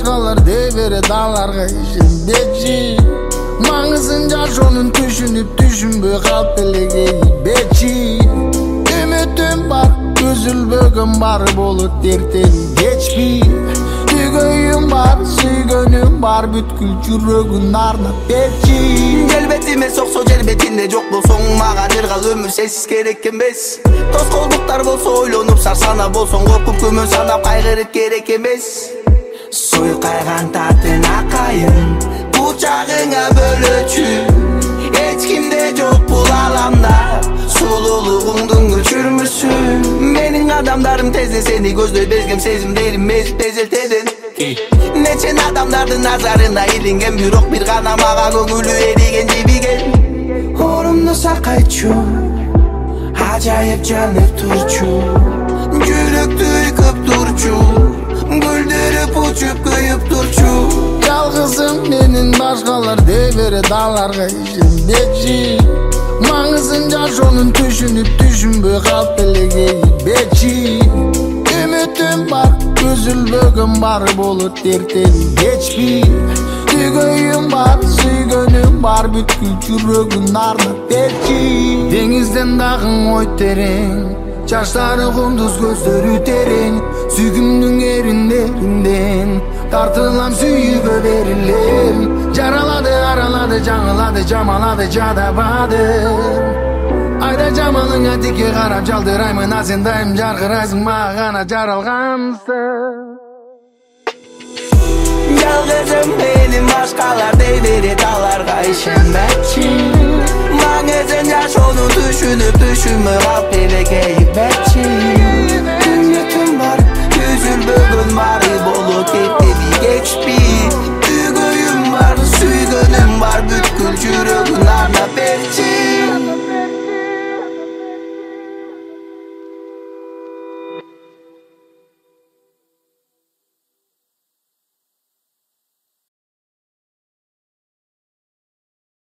başkalar deyivere dağlarga işindeçi. Mаңызын жашоонун düşünbөй калып эле бечи. Үмүтүм бар, үзүлбөгөм бар болот эртең кечпи. Түйгөйүм бар, сүйгөнүм бар, бүткүл жүрөгүн арнап берчи. Келбетиме соксо жербетинде жок болсоң, мага жыргал өмүр сенсиз керек эмес. Тоскоолдуктар болсо ойлонуп сарсана болсоң, коркуп күмөн санап кайгырып керек эмес. Суйкайган татын акайын, бучагыңа бөлөчү. Эч кимде жок бул аламда, сулуулугуңдун өчүрмүсү. Менин адамдарым тезде сени көздөй безгем, сезимдерим мезип тезелтедин. Нечен адамдардын назарына илинген, бирок бир гана мага көңүлү эриген жибиген. Орумду сакайтчу, ажайып жанып турчу, жүрөктү ыйкып турчу, гүлдөрүп учуп күйүп турчу. Жалгызым менин башкалар дейбере дағларга ишенбечи. Маңызын жашоонун düşünбөй калып эле кейбечи. Үмүтүм бар, үзүлбөгөм бар болот эртең кечпи. Түйгөйүм бар, сүйгөнүм бар, бүткүл жүрөгүн арнап берчи. Деңизден дагың ой терең, жаштары кундуз көздөрү терең. Сүйгүмдүн эриндеринден тартылам, сүйүүгө берилем. Жаралады, аралады, жаңылады, жамалады, жадабады. Айда жамалыңа тике карап жалдыраймын, а сен дайым жаркырайсың, мага гана жаралгансың. Жалгызым менин башкалар дейбере дағларга ишенбечи. Маңызын жашоонун düşünбөй калып эле